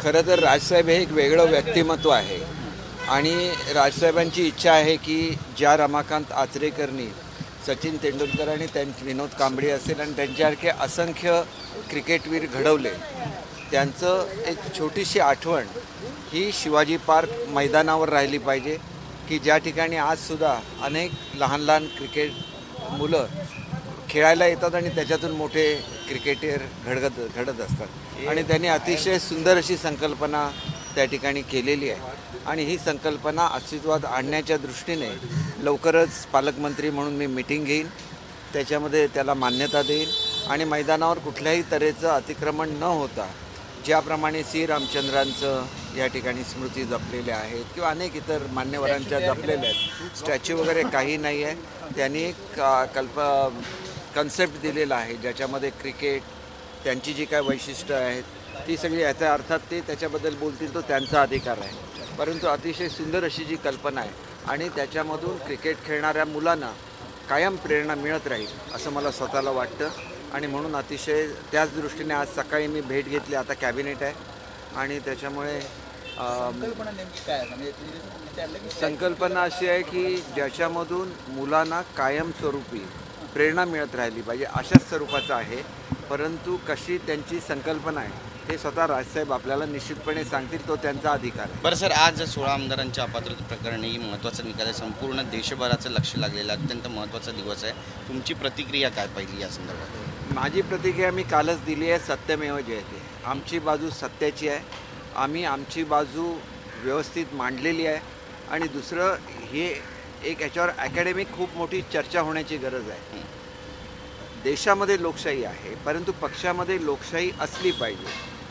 खरं तर राजसाहेब हे एक वेगळं व्यक्तिमत्व आहे आणि राजसाहेबांची इच्छा आहे की ज्या रमाकांत आचरेकरनी सचिन तेंडुलकर आणि विनोद कांबळे असेल आणि त्यांच्यासारखे असंख्य क्रिकेटवीर घडवले, त्यांचं एक छोटीशी आठवण ही शिवाजी पार्क मैदानावर राहिली पाहिजे की ज्या ठिकाणी आजसुद्धा अनेक लहान लहान क्रिकेट मुलं खेळायला येतात आणि त्याच्यातून मोठे क्रिकेटर घडत असतात आणि त्यांनी अतिशय सुंदर अशी संकल्पना त्या ठिकाणी केलेली आहे आणि ही संकल्पना अस्तित्वात आणण्याच्या दृष्टीने लवकरच पालकमंत्री म्हणून मी मीटिंग घेईन, त्याच्यामध्ये त्याला मान्यता देईन आणि मैदानावर कुठल्याही तऱ्हेचं अतिक्रमण न होता ज्याप्रमाणे सी रामचंद्रांचं या ठिकाणी स्मृती जपलेल्या आहेत किंवा अनेक इतर मान्यवरांच्या जपलेल्या आहेत, स्टॅच्यू वगैरे काही नाही आहे, त्यांनी एक कन्सेप्ट दिलेला आहे ज्याच्यामध्ये क्रिकेट त्यांची जी काय वैशिष्ट्य आहेत ती सगळी याचा अर्थात ते त्याच्याबद्दल बोलतील तो त्यांचा अधिकार आहे, परंतु अतिशय सुंदर अशी जी कल्पना आहे आणि त्याच्यामधून क्रिकेट खेळणाऱ्या मुलांना कायम प्रेरणा मिळत राहील असं मला स्वतःला वाटतं आणि म्हणून अतिशय त्याच दृष्टीने आज सकाळी मी भेट घेतली, आता कॅबिनेट आहे आणि त्याच्यामुळे संकल्पना अशी आहे की ज्याच्यामधून मुलांना कायमस्वरूपी प्रेरणा मिळत राहिली पाहिजे अशाच स्वरूपाचं आहे, परंतु कशी त्यांची संकल्पना आहे हे स्वतः राजसाहेब आपल्याला निश्चितपणे सांगतील, तो त्यांचा अधिकार आहे. बरं सर, आज 16 आमदारांच्या अपात्रते प्रकरणी महत्त्वाचा निकाल आहे, संपूर्ण देशभराचं लक्ष लागलेलं अत्यंत महत्त्वाचा दिवस आहे, तुमची प्रतिक्रिया काय पाहिली या संदर्भात? माझी प्रतिक्रिया मी कालच दिली आहे, सत्यमेव जयते. आमची बाजू सत्याची आहे, आम्ही आमची बाजू व्यवस्थित मांडलेली आहे आणि दुसरं हे एक याच्यावर अकॅडमिक खूप मोठी चर्चा होण्याची गरज आहे. देशामध्ये लोकशाही आहे परंतु पक्षामध्ये लोकशाही असली पाहिजे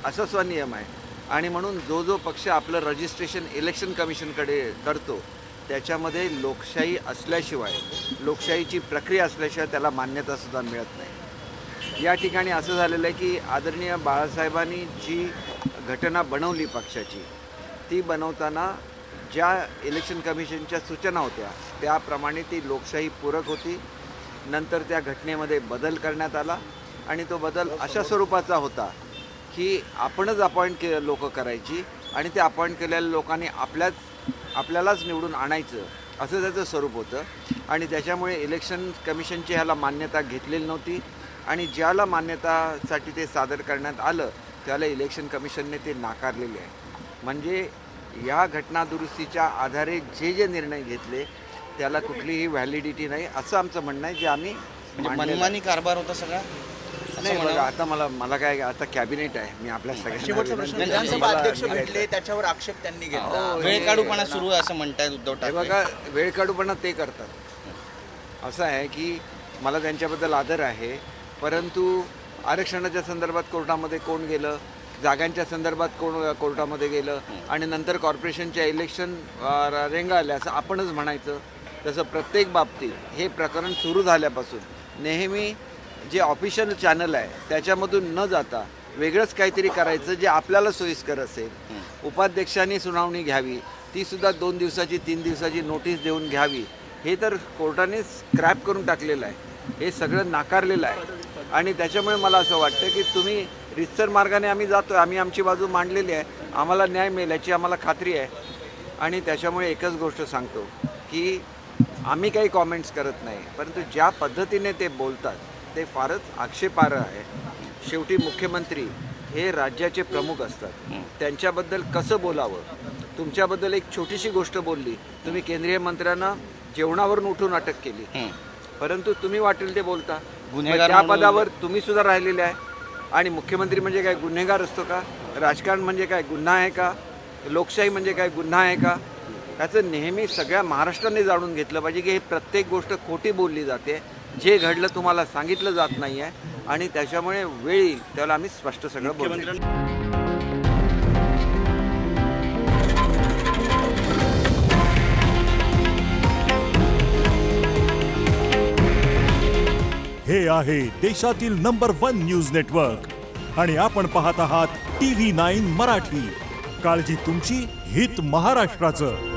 असा स्वनियम आहे आणि म्हणून जो जो पक्ष आपलं रजिस्ट्रेशन इलेक्शन कमिशनकडे करतो त्याच्यामध्ये लोकशाही असल्याशिवाय, लोकशाहीची प्रक्रिया असल्याशिवाय त्याला मान्यतासुद्धा मिळत नाही. या ठिकाणी असं झालेलं आहे की आदरणीय बाळासाहेबांनी जी घटना बनवली पक्षाची, ती बनवताना ज्या इलेक्शन कमिशनच्या सूचना होत्या त्याप्रमाणे ती लोकशाही पूरक होती. नंतर त्या घटनेमध्ये बदल करण्यात आला आणि तो बदल अशा स्वरूपाचा होता की आपणच अपॉइंट लोक करायची आणि ते अपॉइंट केलेल्या लोकांनी आपल्यालाच निवडून आणायचं असं त्याचं स्वरूप होतं आणि त्याच्यामुळे इलेक्शन कमिशनची ह्याला मान्यता घेतलेली नव्हती आणि ज्याला मान्यतासाठी ते सादर करण्यात आलं त्याला इलेक्शन कमिशनने ते नाकारलेले आहे. म्हणजे या घटना दुरुस्तीच्या आधारे जे निर्णय घेतले त्याला कुठलीही व्हॅलिडिटी नाही असं आमचं म्हणणं आहे, जे आम्ही मनमानी कारभार होता सगळा. नाही बघा, आता मला काय, आता कॅबिनेट आहे, मी आपल्या सगळ्यांना विधानसभा अध्यक्ष भेटले त्याच्यावर आक्षेप त्यांनी घेतला, वेळ काढूपणा सुरू आहे असं म्हणतायत उद्धव ठाकरे. बघा, वेळ काढूपणा ते करतात. असं आहे की मला त्यांच्याबद्दल आदर आहे, परंतु आरक्षणाच्या संदर्भात कोर्टामध्ये कोण गेलं, जागांच्या संदर्भात कोण कोर्टामध्ये गेलं आणि नंतर कॉर्पोरेशनच्या इलेक्शन रेंगाळल्या असं आपणच म्हणायचं. तसं प्रत्येक बाबतीत हे प्रकरण सुरू झाल्यापासून नेहमी जे ऑफिशियल चॅनल आहे त्याच्यामधून न जाता वेगळंच काहीतरी करायचं जे आपल्याला सोयीस्कर असेल. उपाध्यक्षांनी सुनावणी घ्यावी, तीसुद्धा 2 दिवसाची 3 दिवसाची नोटीस देऊन घ्यावी, हे तर कोर्टाने स्क्रॅप करून टाकलेलं आहे, हे सगळं नाकारलेलं आहे आणि त्याच्यामुळे मला असं वाटतं की तुम्ही रितसर मार्गाने आम्ही जातो, आम्ही आमची बाजू मांडलेली आहे, आम्हाला न्याय मिळेल याची आम्हाला खात्री आहे आणि त्याच्यामुळे एकच गोष्ट सांगतो की आम्ही काही कॉमेंट्स करत नाही, परंतु ज्या पद्धतीने ते बोलतात ते फारच आक्षेपार्ह आहे. शेवटी मुख्यमंत्री हे राज्याचे प्रमुख असतात, त्यांच्याबद्दल कसं बोलावं. तुमच्याबद्दल एक छोटीशी गोष्ट बोलली, तुम्ही केंद्रीय मंत्र्यांना जेवणावरून उठून अटक केली, परंतु तुम्ही वाटेल ते बोलता. त्या पदावर तुम्ही सुद्धा राहिलेले आहे आणि मुख्यमंत्री म्हणजे काय गुन्हेगार असतो का? राजकारण म्हणजे काय गुन्हा आहे का? लोकशाही म्हणजे काय गुन्हा आहे का? त्याचं नेहमी सगळ्या महाराष्ट्राने जाणून घेतलं पाहिजे की हे प्रत्येक गोष्ट खोटी बोलली जाते, जे घडलं तुम्हाला सांगितलं जात नाही आहे आणि त्याच्यामुळे वेळ येईल त्याला आम्ही स्पष्ट सगळं बोलू. हे आहे देशातील नंबर 1 न्यूज नेटवर्क आणि आपण पाहत आहात TV9 मराठी. काळजी तुमची, हित महाराष्ट्राचं.